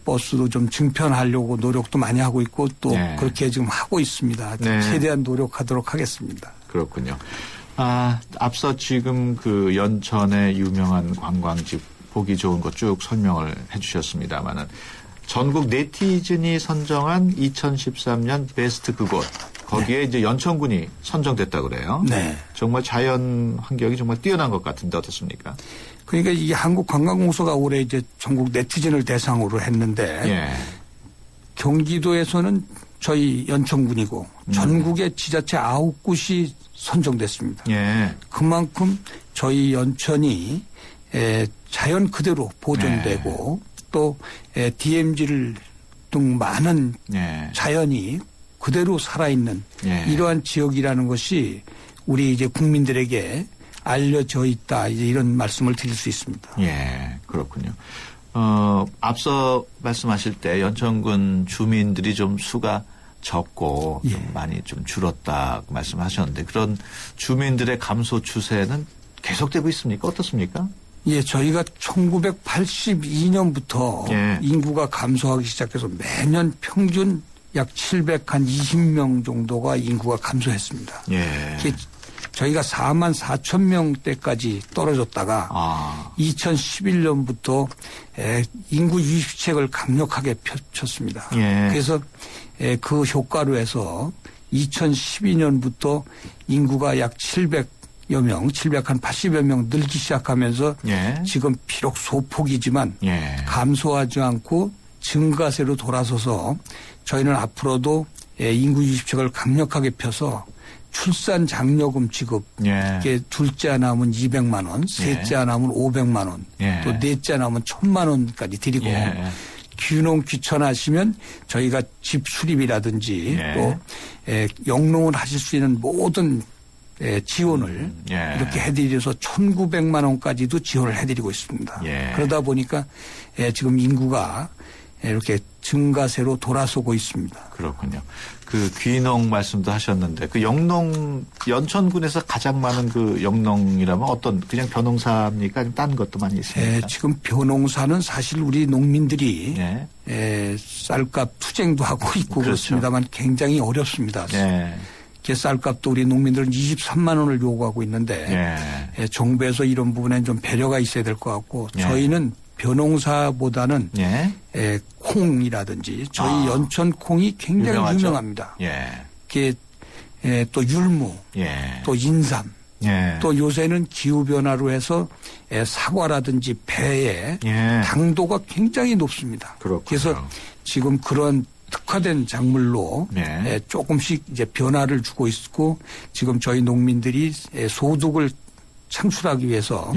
버스도 좀 증편하려고 노력도 많이 하고 있고, 또 그렇게 지금 하고 있습니다. 최대한 노력하도록 하겠습니다. 그렇군요. 앞서 지금 그 연천의 유명한 관광지 보기 좋은 것 쭉 설명을 해 주셨습니다만은, 전국 네티즌이 선정한 2013년 베스트 그곳. 거기에 이제 연천군이 선정됐다고 그래요. 정말 자연 환경이 정말 뛰어난 것 같은데 어떻습니까? 그러니까 이 한국관광공사가 올해 이제 전국 네티즌을 대상으로 했는데 경기도에서는 저희 연천군이고 전국의 지자체 9곳이 선정됐습니다. 그만큼 저희 연천이 자연 그대로 보존되고 또 DMZ를 등 많은 자연이 그대로 살아있는 이러한 지역이라는 것이 우리 이제 국민들에게 알려져 있다. 이제 이런 말씀을 드릴 수 있습니다. 예, 그렇군요. 앞서 말씀하실 때 연천군 주민들이 좀 수가 적고 좀 많이 좀 줄었다고 말씀하셨는데 그런 주민들의 감소 추세는 계속되고 있습니까? 어떻습니까? 예, 저희가 1982년부터 인구가 감소하기 시작해서 매년 평균 약 720명 정도가 인구가 감소했습니다. 저희가 4만 4천 명대까지 떨어졌다가 2011년부터 인구 유입책을 강력하게 펼쳤습니다. 그래서 그 효과로 해서 2012년부터 인구가 약 700여 명, 780여 명 늘기 시작하면서 지금 비록 소폭이지만 감소하지 않고 증가세로 돌아서서 저희는 앞으로도 인구 유입책을 강력하게 펴서 출산 장려금 지급, 둘째 하나 하면 200만 원, 셋째 하나 하면 500만 원, 또 넷째 하나 하면 1000만 원까지 드리고 귀농 귀천하시면 저희가 집 수립이라든지 또 영농을 하실 수 있는 모든 지원을 이렇게 해드려서 1900만 원까지도 지원을 해드리고 있습니다. 그러다 보니까 지금 인구가 이렇게 증가세로 돌아서고 있습니다. 그렇군요. 그 귀농 말씀도 하셨는데 그 영농 연천군에서 가장 많은 그 영농이라면 어떤 그냥 벼농사입니까? 아니면 딴 것도 많이 있습니까? 지금 벼농사는 사실 우리 농민들이 쌀값 투쟁도 하고 있고 그렇죠. 그렇습니다만 굉장히 어렵습니다. 쌀값도 우리 농민들은 23만 원을 요구하고 있는데 정부에서 이런 부분에 좀 배려가 있어야 될 것 같고 저희는 벼농사보다는 콩이라든지 저희 연천 콩이 굉장히 유명합니다. 그게 또 율무, 또 인삼, 또 요새는 기후 변화로 해서 사과라든지 배에 당도가 굉장히 높습니다. 그렇군요. 그래서 지금 그런 특화된 작물로 조금씩 이제 변화를 주고 있고 지금 저희 농민들이 소득을 창출하기 위해서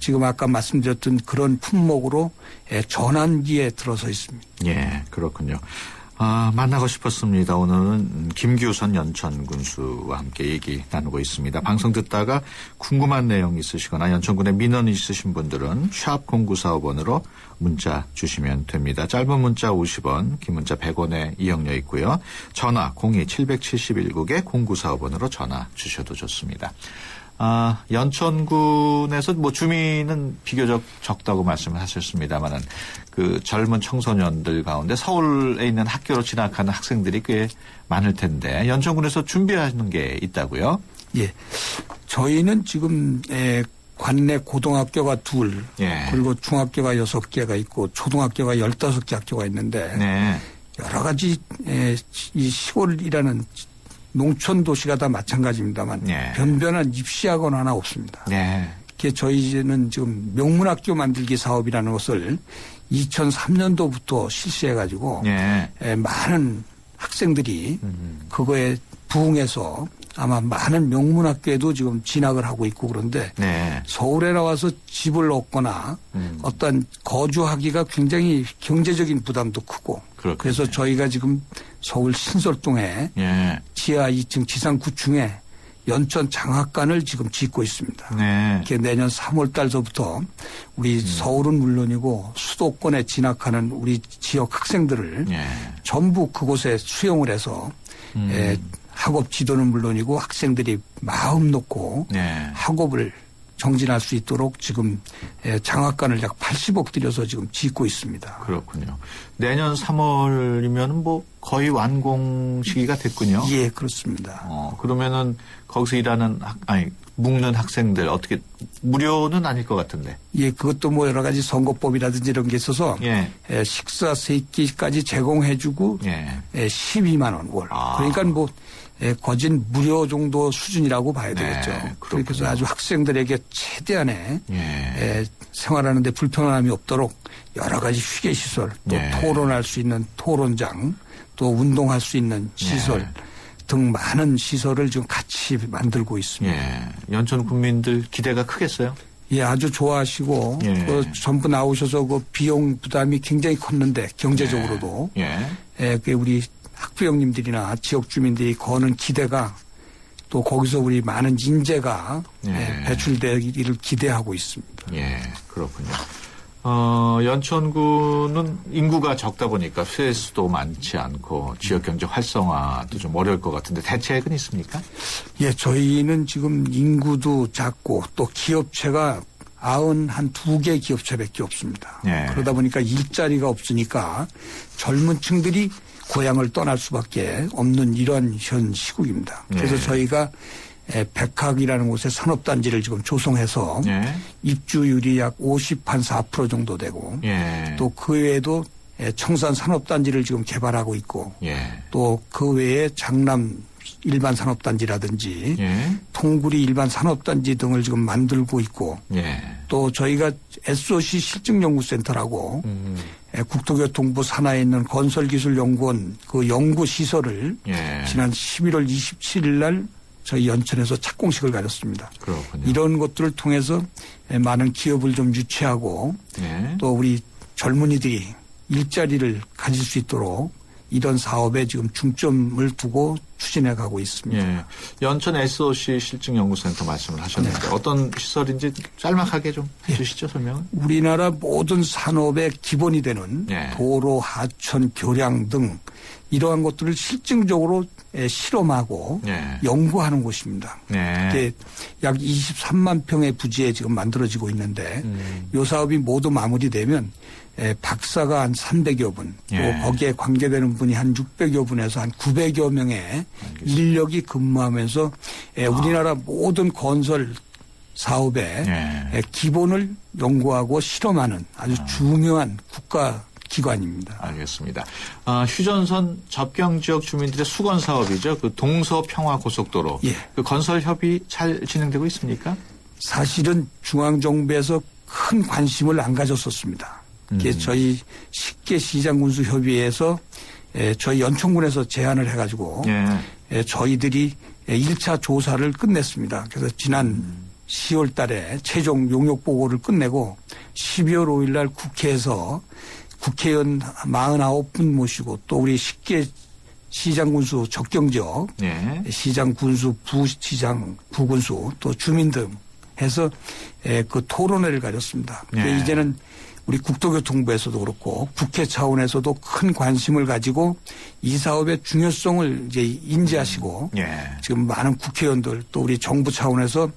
지금 아까 말씀드렸던 그런 품목으로 전환기에 들어서 있습니다. 그렇군요. 만나고 싶었습니다. 오늘은 김규선 연천군수와 함께 얘기 나누고 있습니다. 방송 듣다가 궁금한 내용 있으시거나 연천군에 민원 있으신 분들은 샵 0945번으로 문자 주시면 됩니다. 짧은 문자 50원, 긴 문자 100원에 이용료 있고요. 전화 02-771국에 0945번으로 전화 주셔도 좋습니다. 연천군에서 뭐 주민은 비교적 적다고 말씀을 하셨습니다만은 그 젊은 청소년들 가운데 서울에 있는 학교로 진학하는 학생들이 꽤 많을 텐데 연천군에서 준비하는 게 있다고요? 저희는 지금 관내 고등학교가 2, 그리고 중학교가 6개가 있고 초등학교가 15개 학교가 있는데 여러 가지 이 시골이라는 농촌 도시가 다 마찬가지입니다만 변변한 입시학원 하나 없습니다. 그게 저희는 지금 명문학교 만들기 사업이라는 것을 2003년도부터 실시해가지고 많은 학생들이 그거에 부응해서 아마 많은 명문학교에도 지금 진학을 하고 있고 그런데 서울에 나와서 집을 얻거나 어떤 거주하기가 굉장히 경제적인 부담도 크고 그래서 저희가 지금 서울 신설동에 지하 2층 지상 9층에 연천 장학관을 지금 짓고 있습니다. 그게 내년 3월 달서부터 우리 서울은 물론이고 수도권에 진학하는 우리 지역 학생들을 전부 그곳에 수용을 해서 학업 지도는 물론이고 학생들이 마음 놓고 학업을 정진할 수 있도록 지금 장학관을 약 80억 들여서 지금 짓고 있습니다. 그렇군요. 내년 3월이면 뭐 거의 완공 시기가 됐군요. 그렇습니다. 그러면은 거기서 일하는 묵는 학생들 어떻게 무료는 아닐 것 같은데. 그것도 뭐 여러 가지 선거법이라든지 이런 게 있어서 식사 3끼까지 제공해주고 12만 원 월. 그러니까 뭐 거진 무료 정도 수준이라고 봐야 되겠죠. 그래서 아주 학생들에게 최대한의 생활하는 데 불편함이 없도록 여러 가지 휴게 시설, 또 토론할 수 있는 토론장, 또 운동할 수 있는 시설 등 많은 시설을 지금 같이 만들고 있습니다. 연천 국민들 기대가 크겠어요? 아주 좋아하시고 전부 나오셔서 그 비용 부담이 굉장히 컸는데 경제적으로도 그 우리 학부형님들이나 지역 주민들이 거는 기대가 또 거기서 우리 많은 인재가 배출되기를 기대하고 있습니다. 그렇군요. 연천군은 인구가 적다 보니까 수혜수도 많지 않고 지역 경제 활성화도 좀 어려울 것 같은데 대책은 있습니까? 저희는 지금 인구도 작고 또 기업체가 92개 기업체밖에 없습니다. 그러다 보니까 일자리가 없으니까 젊은 층들이 고향을 떠날 수밖에 없는 이런 현 시국입니다. 그래서 저희가 백학이라는 곳에 산업단지를 지금 조성해서 입주율이 약 54% 정도 되고 또 그 외에도 청산 산업단지를 지금 개발하고 있고 또 그 외에 장남 일반 산업단지라든지 통구리 일반 산업단지 등을 지금 만들고 있고 또 저희가 SOC 실증연구센터라고 국토교통부 산하에 있는 건설기술연구원 그 연구시설을 지난 11월 27일 날 저희 연천에서 착공식을 가졌습니다. 그렇군요. 이런 것들을 통해서 많은 기업을 좀 유치하고 또 우리 젊은이들이 일자리를 가질 수 있도록 이런 사업에 지금 중점을 두고 추진해 가고 있습니다. 예. 연천 SOC 실증연구센터 말씀을 하셨는데 네. 어떤 시설인지 짤막하게 좀 해주시죠, 설명을. 우리나라 모든 산업의 기본이 되는 도로, 하천, 교량 등 이러한 것들을 실증적으로 실험하고 연구하는 곳입니다. 이게 약 23만 평의 부지에 지금 만들어지고 있는데 이 사업이 모두 마무리되면 박사가 한 300여 분, 또 거기에 관계되는 분이 한 600여 분에서 한 900여 명의 인력이 근무하면서 우리나라 모든 건설 사업의 기본을 연구하고 실험하는 아주 중요한 국가 기관입니다. 알겠습니다. 휴전선 접경 지역 주민들의 수건 사업이죠. 그 동서평화고속도로. 그 건설 협의 잘 진행되고 있습니까? 사실은 중앙정부에서 큰 관심을 안 가졌었습니다. 저희 식계 시장군수협의회에서 저희 연천군에서 제안을 해가지고 저희들이 1차 조사를 끝냈습니다. 그래서 지난 10월 달에 최종 용역 보고를 끝내고 12월 5일 날 국회에서 국회의원 49분 모시고 또 우리 식계 시장군수 적경지역 시장군수 부시장 부군수 또 주민 등 해서 그 토론회를 가졌습니다. 이제는 우리 국토교통부에서도 그렇고 국회 차원에서도 큰 관심을 가지고 이 사업의 중요성을 이제 인지하시고 지금 많은 국회의원들 또 우리 정부 차원에서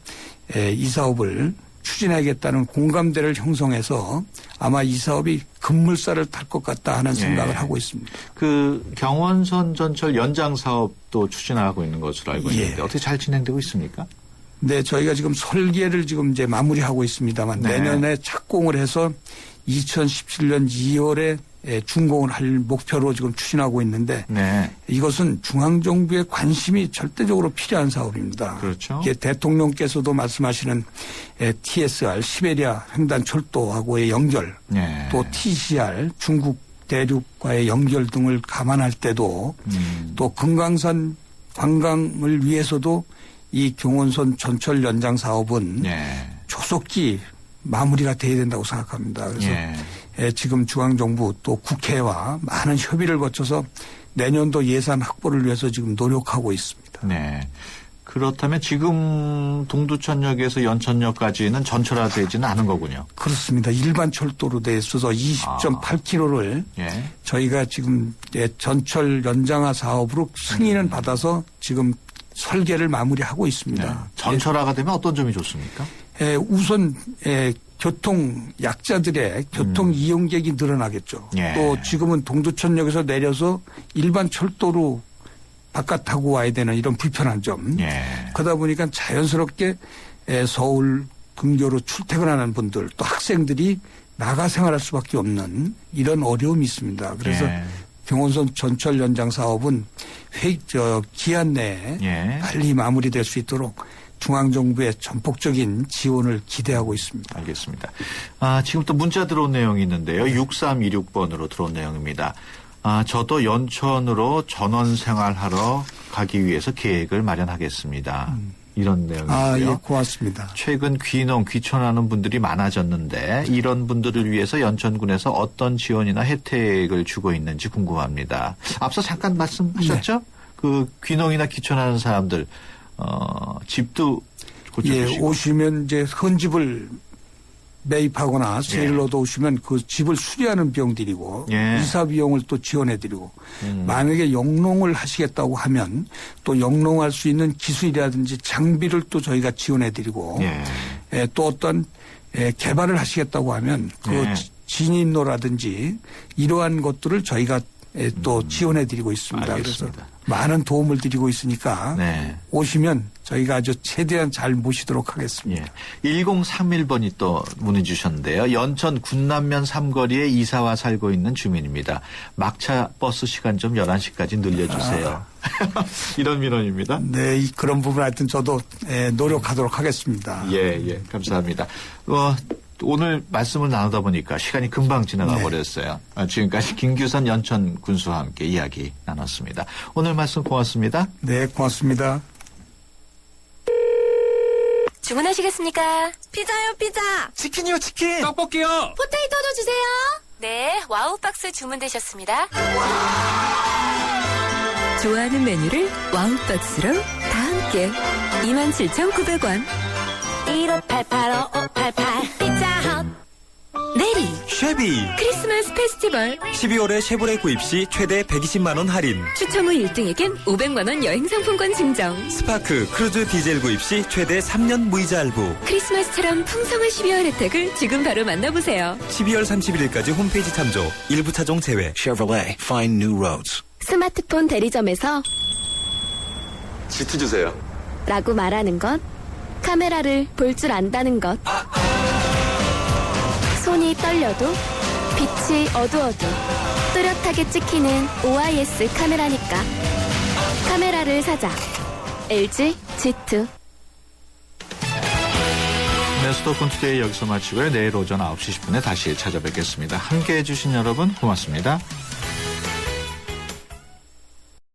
이 사업을 추진하겠다는 공감대를 형성해서 아마 이 사업이 급물살을 탈 것 같다 하는 생각을 하고 있습니다. 그 경원선 전철 연장 사업도 추진하고 있는 것으로 알고 있는데 어떻게 잘 진행되고 있습니까? 네, 저희가 지금 설계를 지금 이제 마무리하고 있습니다만 내년에 착공을 해서 2017년 2월에 준공을 할 목표로 지금 추진하고 있는데 이것은 중앙정부의 관심이 절대적으로 필요한 사업입니다. 그렇죠. 이게 대통령께서도 말씀하시는 TSR 시베리아 횡단철도하고의 연결 또 TCR 중국 대륙과의 연결 등을 감안할 때도 또 금강산 관광을 위해서도 이 경원선 전철 연장 사업은 조속히 마무리가 돼야 된다고 생각합니다. 그래서 지금 중앙정부 또 국회와 많은 협의를 거쳐서 내년도 예산 확보를 위해서 지금 노력하고 있습니다. 네. 그렇다면 지금 동두천역에서 연천역까지는 전철화되지는 않은 거군요. 그렇습니다. 일반 철도로 돼 있어서 20.8km를 저희가 지금 전철 연장화 사업으로 승인을 받아서 지금 설계를 마무리하고 있습니다. 전철화가 되면 어떤 점이 좋습니까? 우선 교통 약자들의 교통 이용객이 늘어나겠죠. 또 지금은 동두천역에서 내려서 일반 철도로 바깥 타고 와야 되는 이런 불편한 점. 그러다 보니까 자연스럽게 서울 근교로 출퇴근하는 분들 또 학생들이 나가 생활할 수밖에 없는 이런 어려움이 있습니다. 그래서 경원선 전철 연장 사업은 기한 내에 빨리 마무리될 수 있도록 중앙정부의 전폭적인 지원을 기대하고 있습니다. 알겠습니다. 지금 또 문자 들어온 내용이 있는데요. 6326번으로 들어온 내용입니다. 저도 연천으로 전원 생활하러 가기 위해서 계획을 마련하겠습니다. 이런 내용이고요. 예, 고맙습니다. 최근 귀촌하는 분들이 많아졌는데 이런 분들을 위해서 연천군에서 어떤 지원이나 혜택을 주고 있는지 궁금합니다. 앞서 잠깐 말씀하셨죠? 그 귀농이나 귀촌하는 사람들 집도 고쳐주시고. 오시면 이제 헌집을 매입하거나 세일을 얻어오시면 그 집을 수리하는 비용 드리고 이사 비용을 또 지원해 드리고 만약에 영농을 하시겠다고 하면 또 영농할 수 있는 기술이라든지 장비를 또 저희가 지원해 드리고 또 어떤 개발을 하시겠다고 하면 그 진입로라든지 이러한 것들을 저희가 또 지원해 드리고 있습니다. 알겠습니다. 그래서 많은 도움을 드리고 있으니까 오시면 저희가 아주 최대한 잘 모시도록 하겠습니다. 1031번이 또 문의 주셨는데요. 연천 군남면 삼거리에 이사와 살고 있는 주민입니다. 막차 버스 시간 좀 11시까지 늘려주세요. 이런 민원입니다. 네, 그런 부분 하여튼 저도 노력하도록 하겠습니다. 예, 감사합니다. 오늘 말씀을 나누다 보니까 시간이 금방 지나가 버렸어요. 지금까지 김규선 연천 군수와 함께 이야기 나눴습니다. 오늘 말씀 고맙습니다. 네, 고맙습니다. 주문하시겠습니까? 피자요, 피자. 치킨이요, 치킨. 떡볶이요. 포테이토도 주세요. 네, 와우 박스 주문되셨습니다. 좋아하는 메뉴를 와우박스로 다 함께 27,900원. 1588-5588 피자헛. 내리 쉐비 크리스마스 페스티벌 12월에 쉐보레 구입 시 최대 120만원 할인. 추첨 후 1등에겐 500만원 여행 상품권 증정. 스파크 크루즈 디젤 구입 시 최대 3년 무이자 할부. 크리스마스처럼 풍성한 12월 혜택을 지금 바로 만나보세요. 12월 31일까지 홈페이지 참조. 일부 차종 제외. Chevrolet, find new roads. 스마트폰 대리점에서 지트 주세요. 라고 말하는 것. 카메라를 볼 줄 안다는 것. 손이 떨려도 빛이 어두워도 뚜렷하게 찍히는 OIS 카메라니까. 카메라를 사자. LG G2. 네, 수도권 투데이 여기서 마치고요. 내일 오전 9시 10분에 다시 찾아뵙겠습니다. 함께해 주신 여러분 고맙습니다.